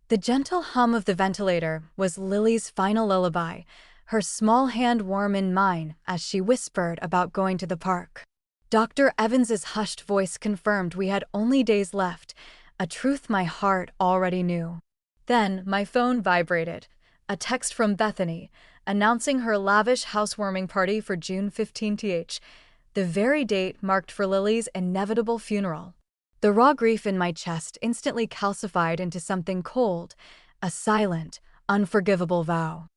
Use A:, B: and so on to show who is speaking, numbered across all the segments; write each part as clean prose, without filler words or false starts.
A: The gentle hum of the ventilator was Lily's final lullaby, her small hand warm in mine as she whispered about going to the park. Dr. Evans's hushed voice confirmed we had only days left, a truth my heart already knew. Then my phone vibrated, a text from Bethany, announcing her lavish housewarming party for June 15th, the very date marked for Lily's inevitable funeral. The raw grief in my chest instantly calcified into something cold, a silent, unforgivable vow.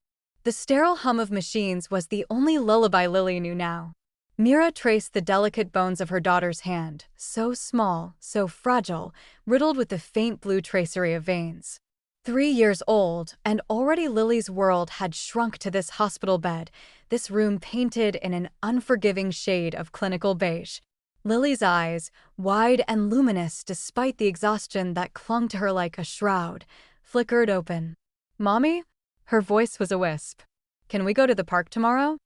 A: The sterile hum of machines was the only lullaby Lily knew now. Mira traced the delicate bones of her daughter's hand, so small, so fragile, riddled with the faint blue tracery of veins. 3 years old, and already Lily's world had shrunk to this hospital bed, this room painted in an unforgiving shade of clinical beige. Lily's eyes, wide and luminous despite the exhaustion that clung to her like a shroud, flickered open. "Mommy?" Her voice was a wisp. "Can we go to the park tomorrow?"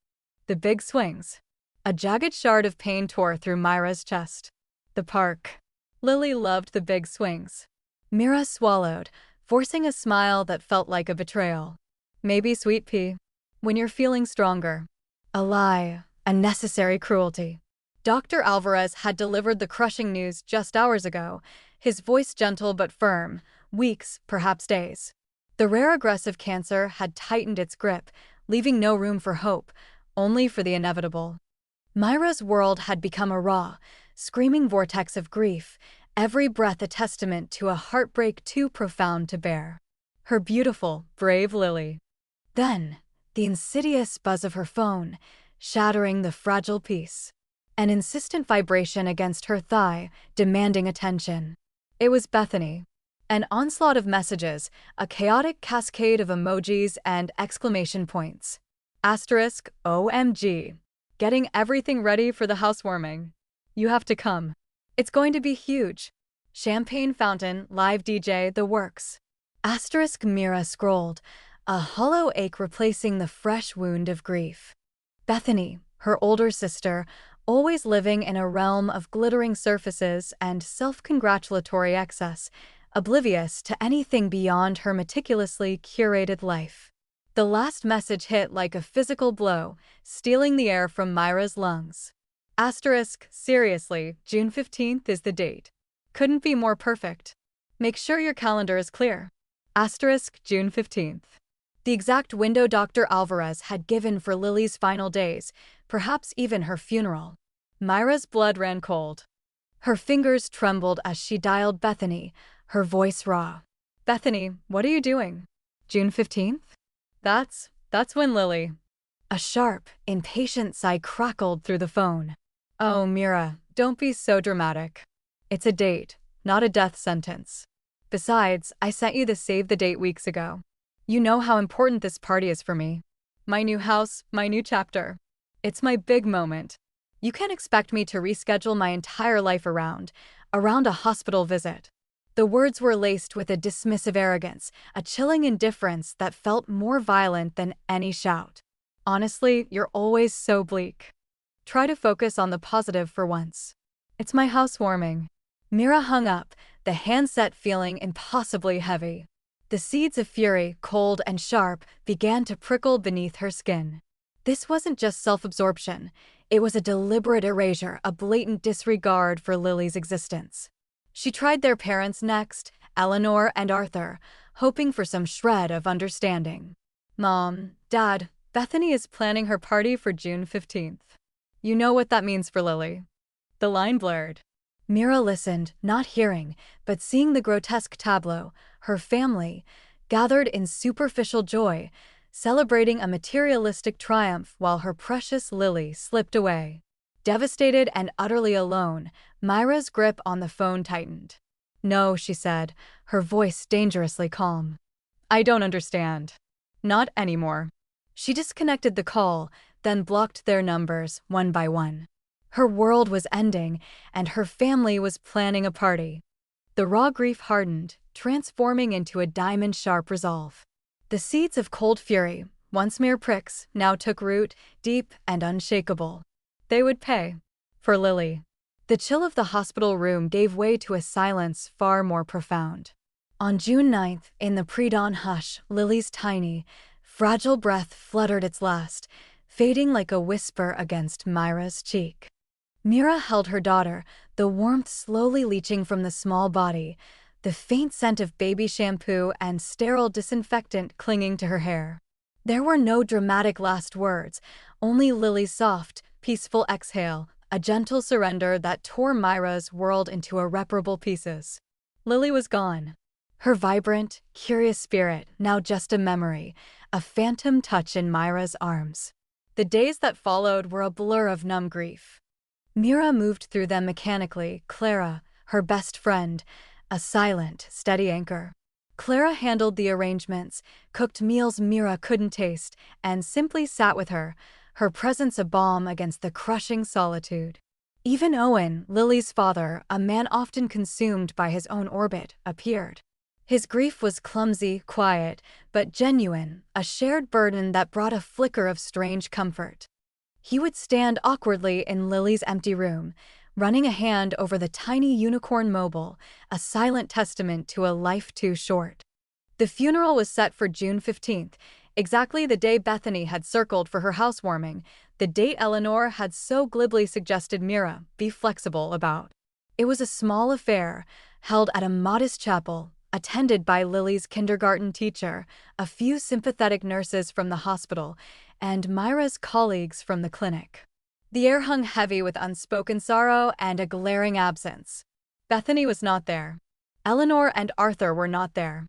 A: The big swings. A jagged shard of pain tore through Mira's chest. The park. Lily loved the big swings. Mira swallowed, forcing a smile that felt like a betrayal. "Maybe, sweet pea. When you're feeling stronger." A lie, a necessary cruelty. Dr. Alvarez had delivered the crushing news just hours ago, his voice gentle but firm, weeks, perhaps days. The rare aggressive cancer had tightened its grip, leaving no room for hope, only for the inevitable. Mira's world had become a raw, screaming vortex of grief, every breath a testament to a heartbreak too profound to bear. Her beautiful, brave Lily. Then, the insidious buzz of her phone, shattering the fragile peace. An insistent vibration against her thigh, demanding attention. It was Bethany. An onslaught of messages, a chaotic cascade of emojis and exclamation points. Asterisk, OMG. Getting everything ready for the housewarming. You have to come. It's going to be huge. Champagne fountain, live DJ, the works. Asterisk, Mira scrolled, a hollow ache replacing the fresh wound of grief. Bethany, her older sister, always living in a realm of glittering surfaces and self-congratulatory excess, oblivious to anything beyond her meticulously curated life. The last message hit like a physical blow, stealing the air from Mira's lungs. Asterisk, seriously, June 15th is the date. Couldn't be more perfect. Make sure your calendar is clear. Asterisk, June 15th. The exact window Dr. Alvarez had given for Lily's final days, perhaps even her funeral. Mira's blood ran cold. Her fingers trembled as she dialed Bethany, her voice raw. "Bethany, what are you doing? June 15th? That's when Lily." A sharp, impatient sigh crackled through the phone. "Oh, Mira, don't be so dramatic. It's a date, not a death sentence. Besides, I sent you the save the date weeks ago. You know how important this party is for me. My new house, my new chapter. It's my big moment. You can't expect me to reschedule my entire life around a hospital visit." The words were laced with a dismissive arrogance, a chilling indifference that felt more violent than any shout. "Honestly, you're always so bleak. Try to focus on the positive for once. It's my housewarming." Mira hung up, the handset feeling impossibly heavy. The seeds of fury, cold and sharp, began to prickle beneath her skin. This wasn't just self-absorption. It was a deliberate erasure, a blatant disregard for Lily's existence. She tried their parents next, Eleanor and Arthur, hoping for some shred of understanding. "Mom, Dad, Bethany is planning her party for June 15th. You know what that means for Lily." The line blurred. Mira listened, not hearing, but seeing the grotesque tableau, her family, gathered in superficial joy, celebrating a materialistic triumph while her precious Lily slipped away. Devastated and utterly alone, Mira's grip on the phone tightened. "No," she said, her voice dangerously calm. "I don't understand. Not anymore." She disconnected the call, then blocked their numbers one by one. Her world was ending, and her family was planning a party. The raw grief hardened, transforming into a diamond-sharp resolve. The seeds of cold fury, once mere pricks, now took root, deep and unshakable. They would pay. For Lily. The chill of the hospital room gave way to a silence far more profound. On June 9th, in the pre-dawn hush, Lily's tiny, fragile breath fluttered its last, fading like a whisper against Mira's cheek. Mira held her daughter, the warmth slowly leaching from the small body, the faint scent of baby shampoo and sterile disinfectant clinging to her hair. There were no dramatic last words, only Lily's soft, peaceful exhale, a gentle surrender that tore Mira's world into irreparable pieces. Lily was gone. Her vibrant, curious spirit now just a memory, a phantom touch in Mira's arms. The days that followed were a blur of numb grief. Mira moved through them mechanically, Clara, her best friend, a silent, steady anchor. Clara handled the arrangements, cooked meals Mira couldn't taste, and simply sat with her, her presence a balm against the crushing solitude. Even Owen, Lily's father, a man often consumed by his own orbit, appeared. His grief was clumsy, quiet, but genuine, a shared burden that brought a flicker of strange comfort. He would stand awkwardly in Lily's empty room, running a hand over the tiny unicorn mobile, a silent testament to a life too short. The funeral was set for June 15th, exactly the day Bethany had circled for her housewarming, the date Eleanor had so glibly suggested Mira be flexible about. It was a small affair, held at a modest chapel, attended by Lily's kindergarten teacher, a few sympathetic nurses from the hospital, and Mira's colleagues from the clinic. The air hung heavy with unspoken sorrow and a glaring absence. Bethany was not there. Eleanor and Arthur were not there.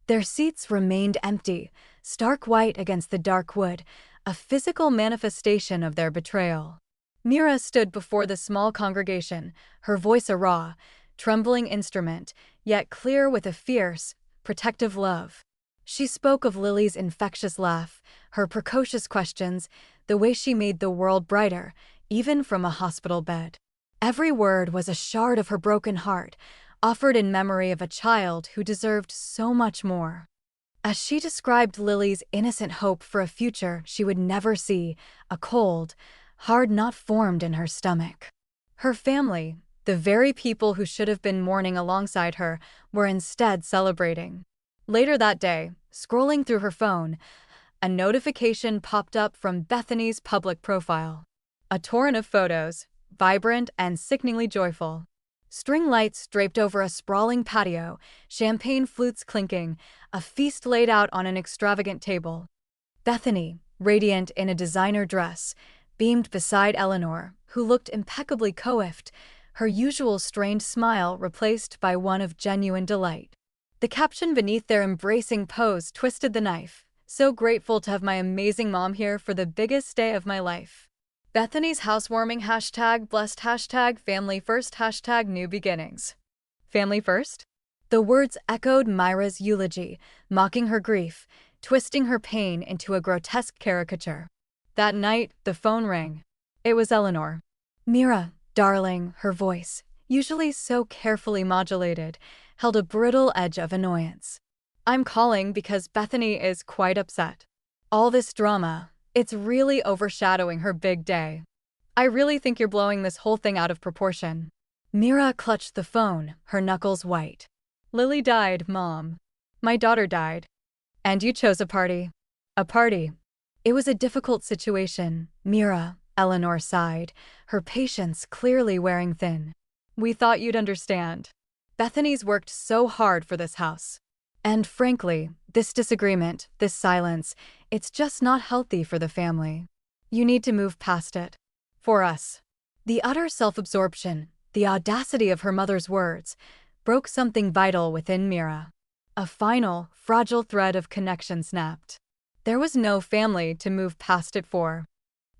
A: Their seats remained empty, stark white against the dark wood, a physical manifestation of their betrayal. Mira stood before the small congregation, her voice a raw, trembling instrument, yet clear with a fierce, protective love. She spoke of Lily's infectious laugh, her precocious questions, the way she made the world brighter, even from a hospital bed. Every word was a shard of her broken heart, offered in memory of a child who deserved so much more. As she described Lily's innocent hope for a future she would never see, a cold, hard knot formed in her stomach. Her family, the very people who should have been mourning alongside her, were instead celebrating. Later that day, scrolling through her phone, a notification popped up from Bethany's public profile. A torrent of photos, vibrant and sickeningly joyful. String lights draped over a sprawling patio, champagne flutes clinking, a feast laid out on an extravagant table. Bethany, radiant in a designer dress, beamed beside Eleanor, who looked impeccably coiffed, her usual strained smile replaced by one of genuine delight. The caption beneath their embracing pose twisted the knife. So grateful to have my amazing mom here for the biggest day of my life. Bethany's housewarming hashtag blessed hashtag family first hashtag new beginnings. Family first? The words echoed Mira's eulogy, mocking her grief, twisting her pain into a grotesque caricature. That night, the phone rang. It was Eleanor. Mira, darling, her voice, usually so carefully modulated, held a brittle edge of annoyance. I'm calling because Bethany is quite upset. All this drama, it's really overshadowing her big day. I really think you're blowing this whole thing out of proportion. Mira clutched the phone, her knuckles white. Lily died, Mom. My daughter died. And you chose a party. A party. It was a difficult situation, Mira, Eleanor sighed, her patience clearly wearing thin. We thought you'd understand. Bethany's worked so hard for this house. And frankly, this disagreement, this silence, it's just not healthy for the family. You need to move past it. For us. The utter self-absorption, the audacity of her mother's words, broke something vital within Mira. A final, fragile thread of connection snapped. There was no family to move past it for.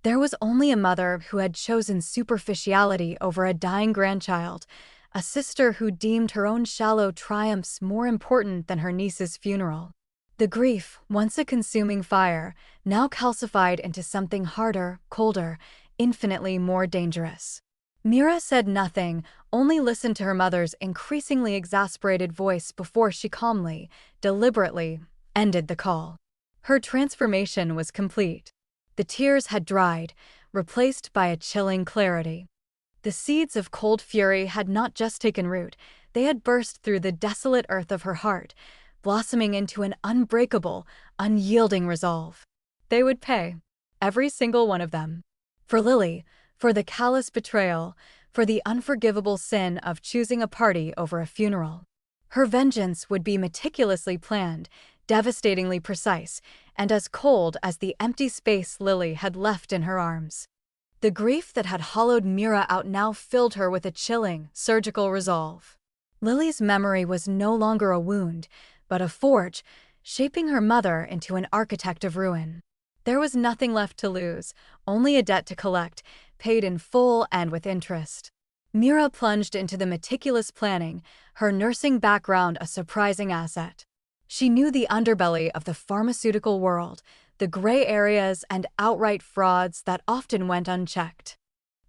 A: There was only a mother who had chosen superficiality over a dying grandchild, a sister who deemed her own shallow triumphs more important than her niece's funeral. The grief, once a consuming fire, now calcified into something harder, colder, infinitely more dangerous. Mira said nothing, only listened to her mother's increasingly exasperated voice before she calmly, deliberately, ended the call. Her transformation was complete. The tears had dried, replaced by a chilling clarity. The seeds of cold fury had not just taken root, They had burst through the desolate earth of her heart, blossoming into an unbreakable, unyielding resolve. They would pay. Every single one of them. For Lily, for the callous betrayal, for the unforgivable sin of choosing a party over a funeral. Her vengeance would be meticulously planned, devastatingly precise, and as cold as the empty space Lily had left in her arms. The grief that had hollowed Mira out now filled her with a chilling, surgical resolve. Lily's memory was no longer a wound, but a forge, shaping her mother into an architect of ruin. There was nothing left to lose, only a debt to collect, paid in full and with interest. Mira plunged into the meticulous planning, her nursing background a surprising asset. She knew the underbelly of the pharmaceutical world, the gray areas and outright frauds that often went unchecked.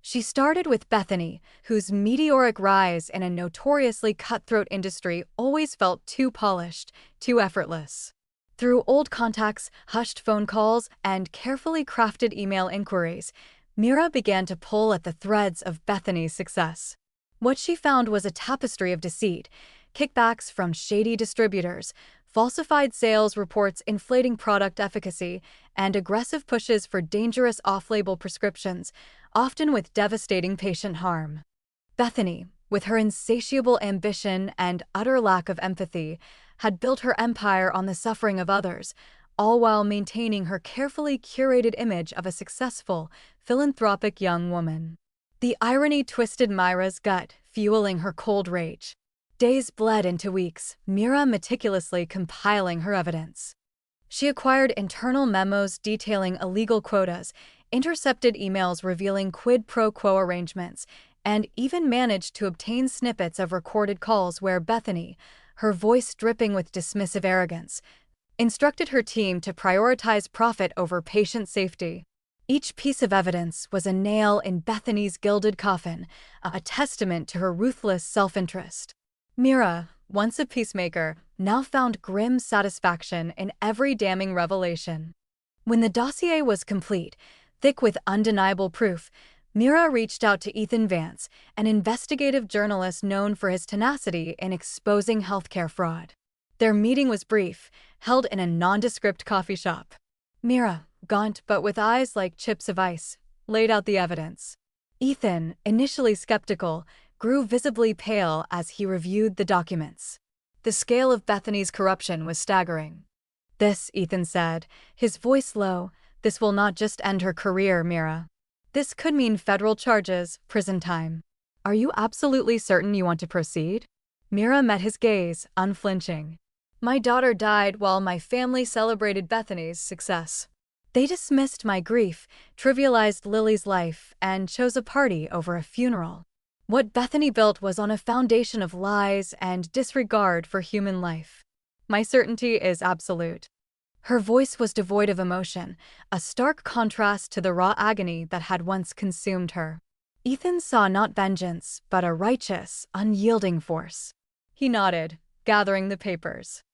A: She started with Bethany, whose meteoric rise in a notoriously cutthroat industry always felt too polished, too effortless. Through old contacts, hushed phone calls, and carefully crafted email inquiries, Mira began to pull at the threads of Bethany's success. What she found was a tapestry of deceit, kickbacks from shady distributors, falsified sales reports inflating product efficacy, and aggressive pushes for dangerous off-label prescriptions, often with devastating patient harm. Bethany, with her insatiable ambition and utter lack of empathy, had built her empire on the suffering of others, all while maintaining her carefully curated image of a successful, philanthropic young woman. The irony twisted Mira's gut, fueling her cold rage. Days bled into weeks, Mira meticulously compiling her evidence. She acquired internal memos detailing illegal quotas, intercepted emails revealing quid pro quo arrangements, and even managed to obtain snippets of recorded calls where Bethany, her voice dripping with dismissive arrogance, instructed her team to prioritize profit over patient safety. Each piece of evidence was a nail in Bethany's gilded coffin, a testament to her ruthless self-interest. Mira, once a peacemaker, now found grim satisfaction in every damning revelation. When the dossier was complete, thick with undeniable proof, Mira reached out to Ethan Vance, an investigative journalist known for his tenacity in exposing healthcare fraud. Their meeting was brief, held in a nondescript coffee shop. Mira, gaunt but with eyes like chips of ice, laid out the evidence. Ethan, initially skeptical, grew visibly pale as he reviewed the documents. The scale of Bethany's corruption was staggering. "This," Ethan said, his voice low, "this will not just end her career, Mira. This could mean federal charges, prison time. Are you absolutely certain you want to proceed?" Mira met his gaze, unflinching. "My daughter died while my family celebrated Bethany's success. They dismissed my grief, trivialized Lily's life, and chose a party over a funeral. What Bethany built was on a foundation of lies and disregard for human life. My certainty is absolute." Her voice was devoid of emotion, a stark contrast to the raw agony that had once consumed her. Ethan saw not vengeance, but a righteous, unyielding force. He nodded, gathering the papers.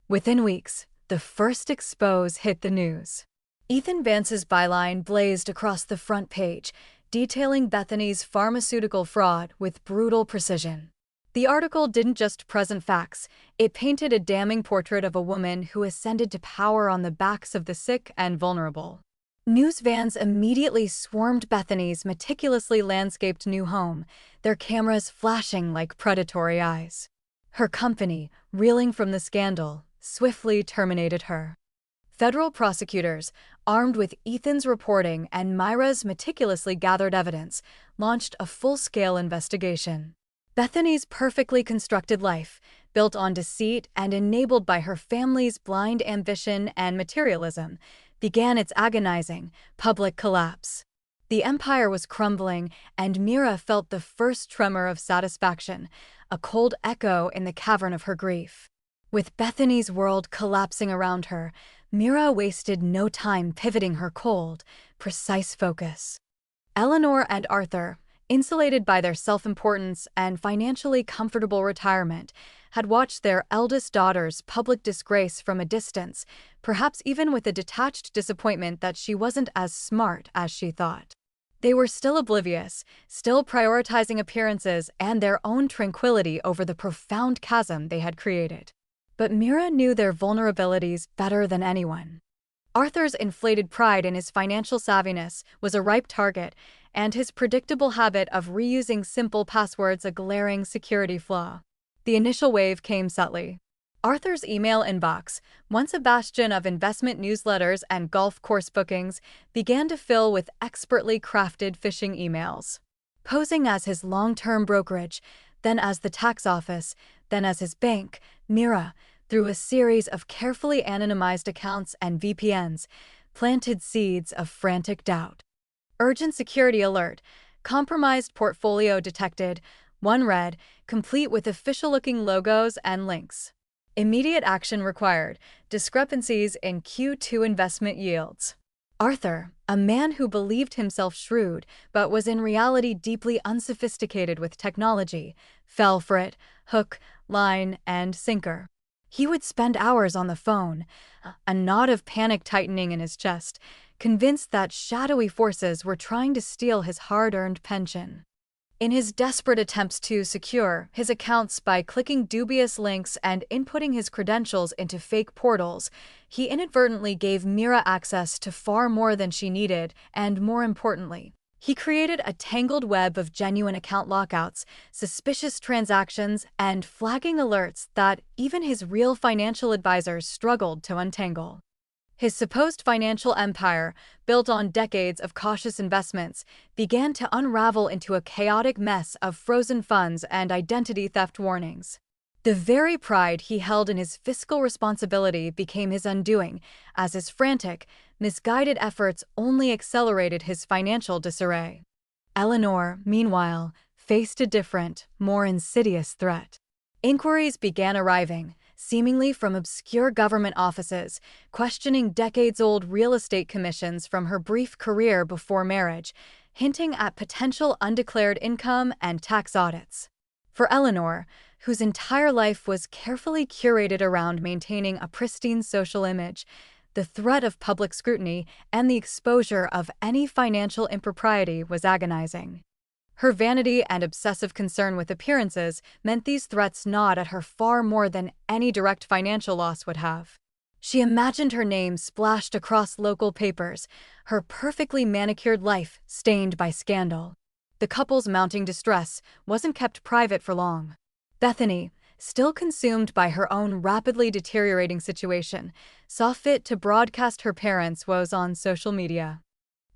A: Within weeks, the first expose hit the news. Ethan Vance's byline blazed across the front page, detailing Bethany's pharmaceutical fraud with brutal precision. The article didn't just present facts, it painted a damning portrait of a woman who ascended to power on the backs of the sick and vulnerable. News vans immediately swarmed Bethany's meticulously landscaped new home, their cameras flashing like predatory eyes. Her company, reeling from the scandal, swiftly terminated her. Federal prosecutors, armed with Ethan's reporting and Mira's meticulously gathered evidence, launched a full-scale investigation. Bethany's perfectly constructed life, built on deceit and enabled by her family's blind ambition and materialism, began its agonizing, public collapse. The empire was crumbling, and Mira felt the first tremor of satisfaction, a cold echo in the cavern of her grief. With Bethany's world collapsing around her, Mira wasted no time pivoting her cold, precise focus. Eleanor and Arthur, insulated by their self-importance and financially comfortable retirement, had watched their eldest daughter's public disgrace from a distance, perhaps even with a detached disappointment that she wasn't as smart as she thought. They were still oblivious, still prioritizing appearances and their own tranquility over the profound chasm they had created. But Mira knew their vulnerabilities better than anyone. Arthur's inflated pride in his financial savviness was a ripe target, and his predictable habit of reusing simple passwords a glaring security flaw. The initial wave came subtly. Arthur's email inbox, once a bastion of investment newsletters and golf course bookings, began to fill with expertly crafted phishing emails. Posing as his long-term brokerage, then as the tax office, then as his bank, Mira, through a series of carefully anonymized accounts and VPNs, planted seeds of frantic doubt. Urgent security alert. Compromised portfolio detected. One read, complete with official-looking logos and links. Immediate action required. Discrepancies in Q2 investment yields. Arthur, a man who believed himself shrewd but was in reality deeply unsophisticated with technology, fell for it, hook, line, and sinker. He would spend hours on the phone, a knot of panic tightening in his chest, convinced that shadowy forces were trying to steal his hard-earned pension. In his desperate attempts to secure his accounts by clicking dubious links and inputting his credentials into fake portals, he inadvertently gave Mira access to far more than she needed, and more importantly, he created a tangled web of genuine account lockouts, suspicious transactions, and flagging alerts that even his real financial advisors struggled to untangle. His supposed financial empire, built on decades of cautious investments, began to unravel into a chaotic mess of frozen funds and identity theft warnings. The very pride he held in his fiscal responsibility became his undoing, as his frantic, misguided efforts only accelerated his financial disarray. Eleanor, meanwhile, faced a different, more insidious threat. Inquiries began arriving, seemingly from obscure government offices, questioning decades-old real estate commissions from her brief career before marriage, hinting at potential undeclared income and tax audits. For Eleanor, whose entire life was carefully curated around maintaining a pristine social image, the threat of public scrutiny and the exposure of any financial impropriety was agonizing. Her vanity and obsessive concern with appearances meant these threats gnawed at her far more than any direct financial loss would have. She imagined her name splashed across local papers, her perfectly manicured life stained by scandal. The couple's mounting distress wasn't kept private for long. Bethany, still consumed by her own rapidly deteriorating situation, saw fit to broadcast her parents' woes on social media.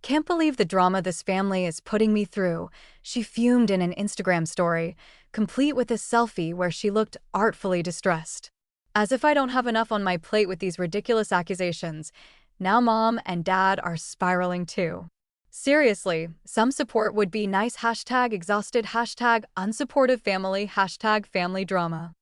A: "Can't believe the drama this family is putting me through," she fumed in an Instagram story, complete with a selfie where she looked artfully distressed. "As if I don't have enough on my plate with these ridiculous accusations, now Mom and Dad are spiraling too. Seriously, some support would be nice. #exhausted, #unsupportive family, #family drama."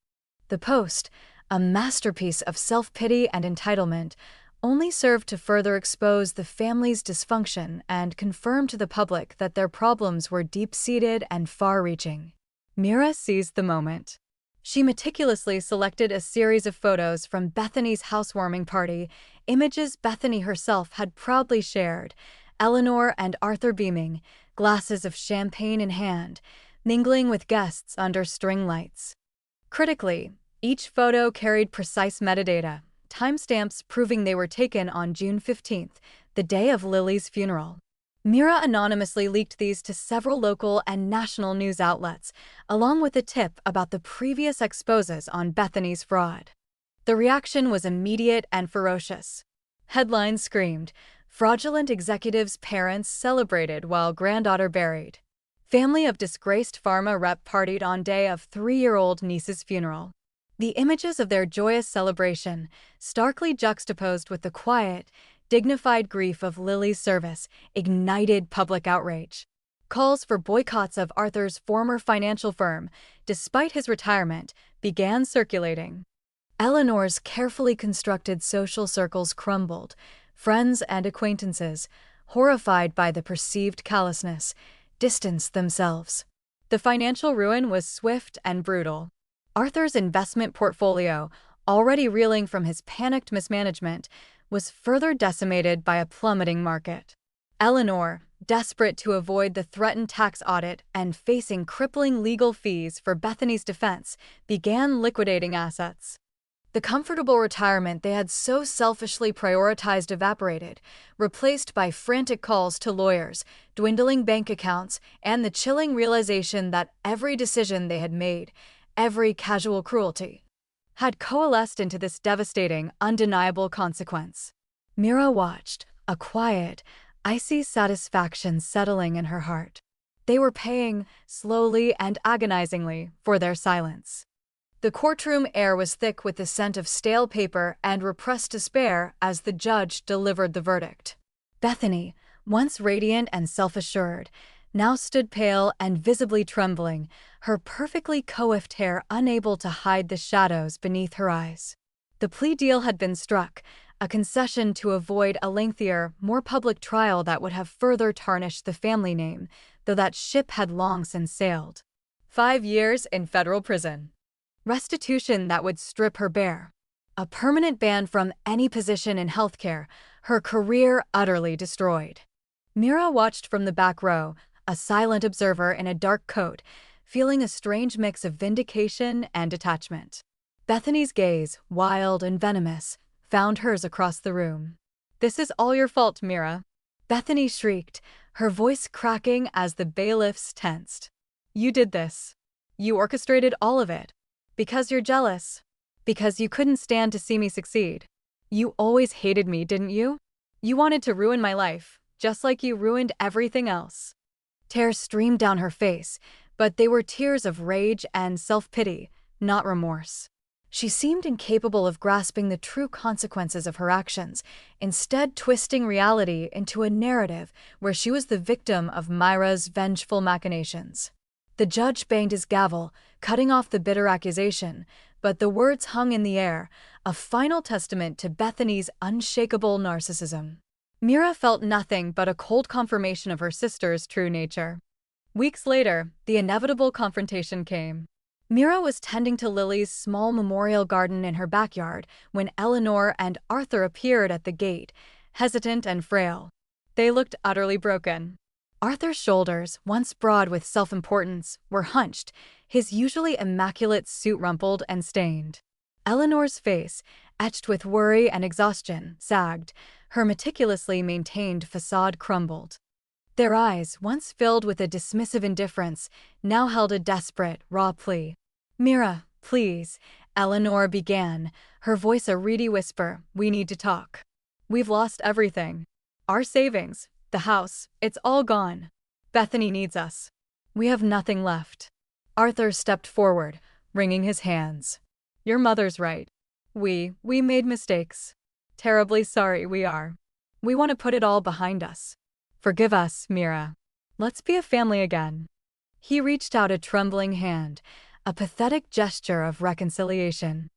A: The post, a masterpiece of self-pity and entitlement, only served to further expose the family's dysfunction and confirm to the public that their problems were deep-seated and far-reaching. Mira seized the moment. She meticulously selected a series of photos from Bethany's housewarming party, images Bethany herself had proudly shared, Eleanor and Arthur beaming, glasses of champagne in hand, mingling with guests under string lights. Critically, each photo carried precise metadata, timestamps proving they were taken on June 15th, the day of Lily's funeral. Mira anonymously leaked these to several local and national news outlets, along with a tip about the previous exposes on Bethany's fraud. The reaction was immediate and ferocious. Headlines screamed, "Fraudulent executive's parents celebrated while granddaughter buried." Family of disgraced pharma rep partied on day of 3-year-old niece's funeral. The images of their joyous celebration, starkly juxtaposed with the quiet, dignified grief of Lily's service, ignited public outrage. Calls for boycotts of Arthur's former financial firm, despite his retirement, began circulating. Eleanor's carefully constructed social circles crumbled, friends and acquaintances, horrified by the perceived callousness, distanced themselves. The financial ruin was swift and brutal. Arthur's investment portfolio, already reeling from his panicked mismanagement, was further decimated by a plummeting market. Eleanor, desperate to avoid the threatened tax audit and facing crippling legal fees for Bethany's defense, began liquidating assets. The comfortable retirement they had so selfishly prioritized evaporated, replaced by frantic calls to lawyers, dwindling bank accounts, and the chilling realization that every decision they had made, every casual cruelty, had coalesced into this devastating, undeniable consequence. Mira watched, a quiet, icy satisfaction settling in her heart. They were paying, slowly and agonizingly, for their silence. The courtroom air was thick with the scent of stale paper and repressed despair as the judge delivered the verdict. Bethany, once radiant and self-assured, now stood pale and visibly trembling, her perfectly coiffed hair unable to hide the shadows beneath her eyes. The plea deal had been struck, a concession to avoid a lengthier, more public trial that would have further tarnished the family name, though that ship had long since sailed. 5 years in federal prison. Restitution that would strip her bare. A permanent ban from any position in healthcare, her career utterly destroyed. Mira watched from the back row, a silent observer in a dark coat, feeling a strange mix of vindication and detachment. Bethany's gaze, wild and venomous, found hers across the room. "This is all your fault, Mira," Bethany shrieked, her voice cracking as the bailiffs tensed. "You did this. You orchestrated all of it. Because you're jealous. Because you couldn't stand to see me succeed. You always hated me, didn't you? You wanted to ruin my life, just like you ruined everything else." Tears streamed down her face, but they were tears of rage and self-pity, not remorse. She seemed incapable of grasping the true consequences of her actions, instead twisting reality into a narrative where she was the victim of Mira's vengeful machinations. The judge banged his gavel, cutting off the bitter accusation, but the words hung in the air, a final testament to Bethany's unshakable narcissism. Mira felt nothing but a cold confirmation of her sister's true nature. Weeks later, the inevitable confrontation came. Mira was tending to Lily's small memorial garden in her backyard when Eleanor and Arthur appeared at the gate, hesitant and frail. They looked utterly broken. Arthur's shoulders, once broad with self-importance, were hunched, his usually immaculate suit rumpled and stained. Eleanor's face, etched with worry and exhaustion, sagged, her meticulously maintained facade crumbled. Their eyes, once filled with a dismissive indifference, now held a desperate, raw plea. "Mira, please," Eleanor began, her voice a reedy whisper, "we need to talk. We've lost everything. Our savings, the house, it's all gone. Bethany needs us. We have nothing left." Arthur stepped forward, wringing his hands. "Your mother's right. We made mistakes. Terribly sorry we are. We want to put it all behind us. Forgive us, Mira. Let's be a family again." He reached out a trembling hand, a pathetic gesture of reconciliation.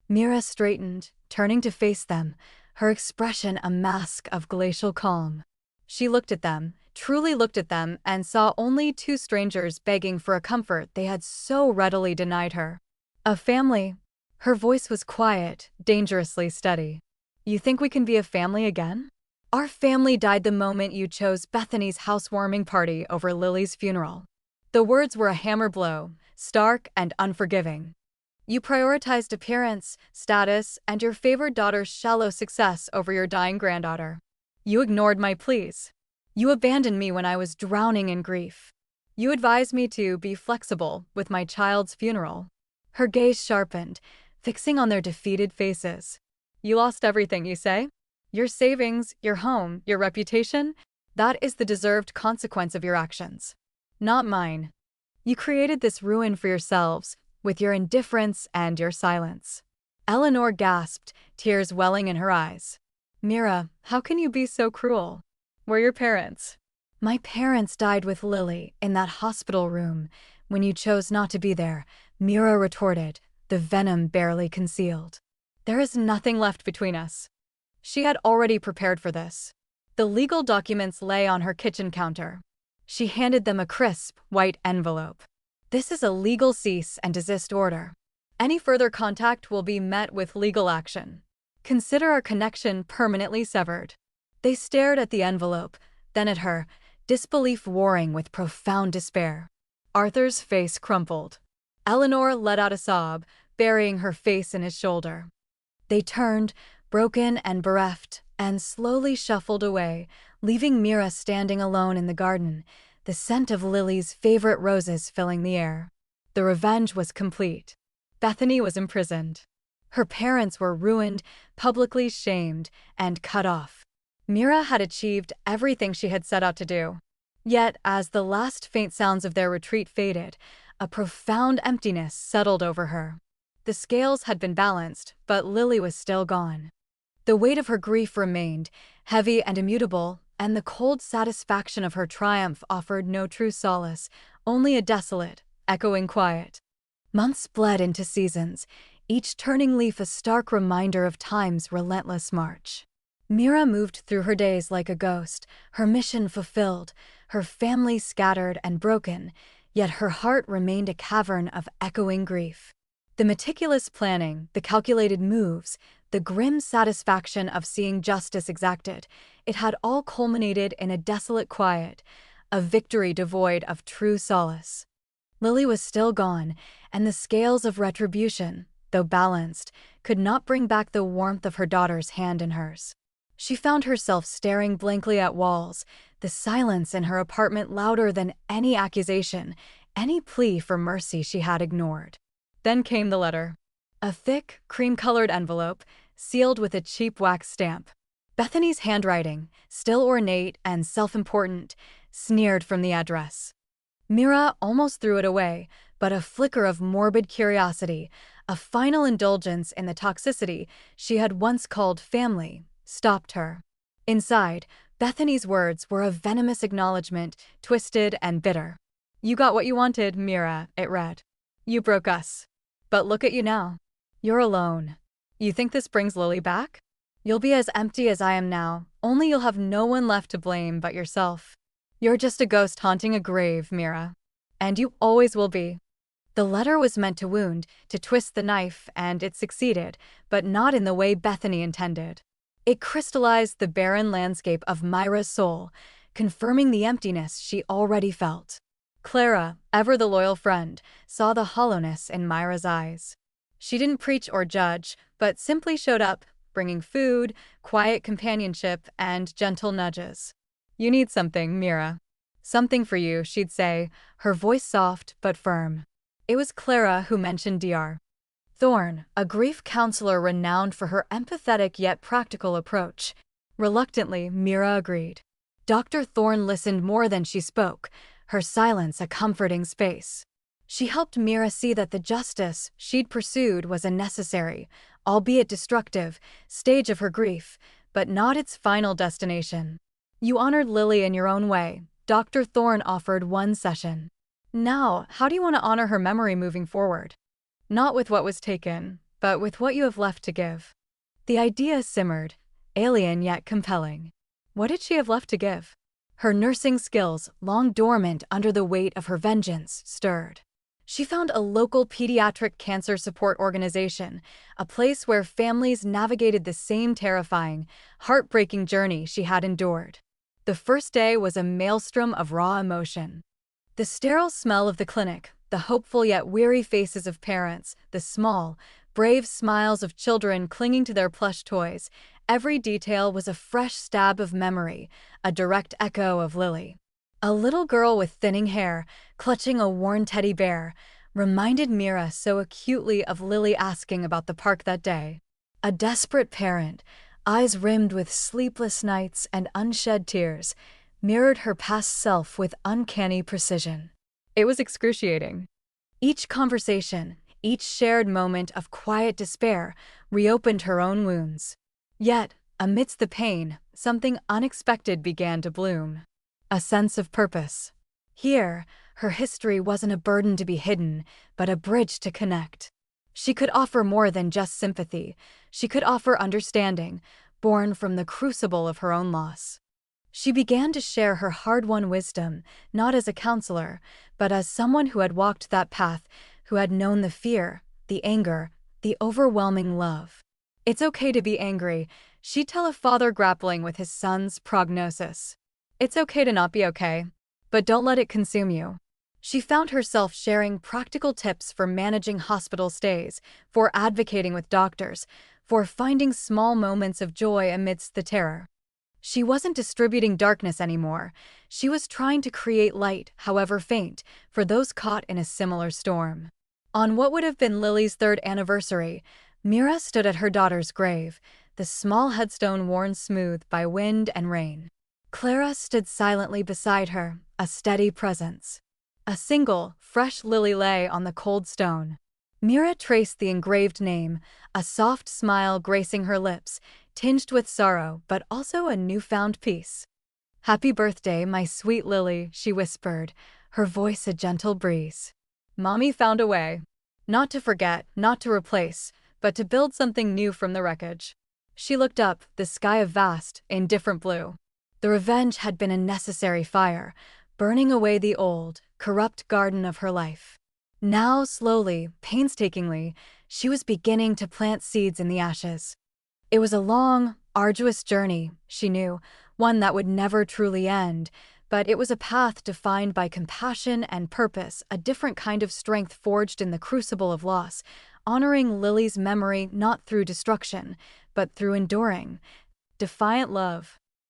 A: Mira straightened, turning to face them, her expression a mask of glacial calm. She looked at them, truly looked at them, and saw only two strangers begging for a comfort they had so readily denied her. "A family." Her voice was quiet, dangerously steady. "You think we can be a family again? Our family died the moment you chose Bethany's housewarming party over Lily's funeral." The words were a hammer blow, stark and unforgiving. "You prioritized appearance, status, and your favored daughter's shallow success over your dying granddaughter. You ignored my pleas. You abandoned me when I was drowning in grief. You advised me to be flexible with my child's funeral." Her gaze sharpened, fixing on their defeated faces. "You lost everything, you say? Your savings, your home, your reputation? That is the deserved consequence of your actions. Not mine. You created this ruin for yourselves, with your indifference and your silence." Eleanor gasped, tears welling in her eyes. "Mira, how can you be so cruel? We're your parents." "My parents died with Lily in that hospital room when you chose not to be there," Mira retorted, the venom barely concealed. "There is nothing left between us." She had already prepared for this. The legal documents lay on her kitchen counter. She handed them a crisp, white envelope. "This is a legal cease and desist order. Any further contact will be met with legal action. Consider our connection permanently severed." They stared at the envelope, then at her, disbelief warring with profound despair. Arthur's face crumpled. Eleanor let out a sob, burying her face in his shoulder. They turned, broken and bereft, and slowly shuffled away, leaving Mira standing alone in the garden, the scent of Lily's favorite roses filling the air. The revenge was complete. Bethany was imprisoned. Her parents were ruined, publicly shamed, and cut off. Mira had achieved everything she had set out to do. Yet, as the last faint sounds of their retreat faded, a profound emptiness settled over her. The scales had been balanced, but Lily was still gone. The weight of her grief remained, heavy and immutable, and the cold satisfaction of her triumph offered no true solace, only a desolate, echoing quiet. Months bled into seasons, each turning leaf a stark reminder of time's relentless march. Mira moved through her days like a ghost, her mission fulfilled, her family scattered and broken, yet her heart remained a cavern of echoing grief. The meticulous planning, the calculated moves, the grim satisfaction of seeing justice exacted, it had all culminated in a desolate quiet, a victory devoid of true solace. Lily was still gone, and the scales of retribution, though balanced, could not bring back the warmth of her daughter's hand in hers. She found herself staring blankly at walls, the silence in her apartment louder than any accusation, any plea for mercy she had ignored. Then came the letter. A thick, cream-colored envelope, sealed with a cheap wax stamp. Bethany's handwriting, still ornate and self-important, sneered from the address. Mira almost threw it away, but a flicker of morbid curiosity, a final indulgence in the toxicity she had once called family, stopped her. Inside, Bethany's words were a venomous acknowledgement, twisted and bitter. "You got what you wanted, Mira," it read. "You broke us. But look at you now. You're alone. You think this brings Lily back? You'll be as empty as I am now, only you'll have no one left to blame but yourself. You're just a ghost haunting a grave, Mira. And you always will be." The letter was meant to wound, to twist the knife, and it succeeded, but not in the way Bethany intended. It crystallized the barren landscape of Mira's soul, confirming the emptiness she already felt. Clara, ever the loyal friend, saw the hollowness in Mira's eyes. She didn't preach or judge, but simply showed up, bringing food, quiet companionship, and gentle nudges. "You need something, Mira. Something for you," she'd say, her voice soft but firm. It was Clara who mentioned Dr. Thorne, a grief counselor renowned for her empathetic yet practical approach. Reluctantly, Mira agreed. Dr. Thorne listened more than she spoke, her silence a comforting space. She helped Mira see that the justice she'd pursued was a necessary, albeit destructive, stage of her grief, but not its final destination. "You honored Lily in your own way," Dr. Thorne offered one session. "Now, how do you want to honor her memory moving forward? Not with what was taken, but with what you have left to give." The idea simmered, alien yet compelling. What did she have left to give? Her nursing skills, long dormant under the weight of her vengeance, stirred. She found a local pediatric cancer support organization, a place where families navigated the same terrifying, heartbreaking journey she had endured. The first day was a maelstrom of raw emotion. The sterile smell of the clinic, the hopeful yet weary faces of parents, the small, brave smiles of children clinging to their plush toys, every detail was a fresh stab of memory, a direct echo of Lily. A little girl with thinning hair, clutching a worn teddy bear, reminded Mira so acutely of Lily asking about the park that day. A desperate parent, eyes rimmed with sleepless nights and unshed tears, mirrored her past self with uncanny precision. It was excruciating. Each conversation, each shared moment of quiet despair, reopened her own wounds. Yet, amidst the pain, something unexpected began to bloom. A sense of purpose. Here, her history wasn't a burden to be hidden, but a bridge to connect. She could offer more than just sympathy. She could offer understanding, born from the crucible of her own loss. She began to share her hard-won wisdom, not as a counselor, but as someone who had walked that path, who had known the fear, the anger, the overwhelming love. "It's okay to be angry," she'd tell a father grappling with his son's prognosis. It's okay to not be okay, but don't let it consume you. She found herself sharing practical tips for managing hospital stays, for advocating with doctors, for finding small moments of joy amidst the terror. She wasn't distributing darkness anymore. She was trying to create light, however faint, for those caught in a similar storm. On what would have been Lily's third anniversary, Mira stood at her daughter's grave, the small headstone worn smooth by wind and rain. Clara stood silently beside her, a steady presence. A single, fresh lily lay on the cold stone. Mira traced the engraved name, a soft smile gracing her lips, tinged with sorrow but also a newfound peace. "Happy birthday, my sweet Lily," she whispered, her voice a gentle breeze. Mommy found a way. Not to forget, not to replace, but to build something new from the wreckage. She looked up, the sky a vast, indifferent blue. The revenge had been a necessary fire, burning away the old, corrupt garden of her life. Now, slowly, painstakingly, she was beginning to plant seeds in the ashes. It was a long, arduous journey, she knew, one that would never truly end, but it was a path defined by compassion and purpose, a different kind of strength forged in the crucible of loss, honoring Lily's memory not through destruction, but through enduring, defiant love.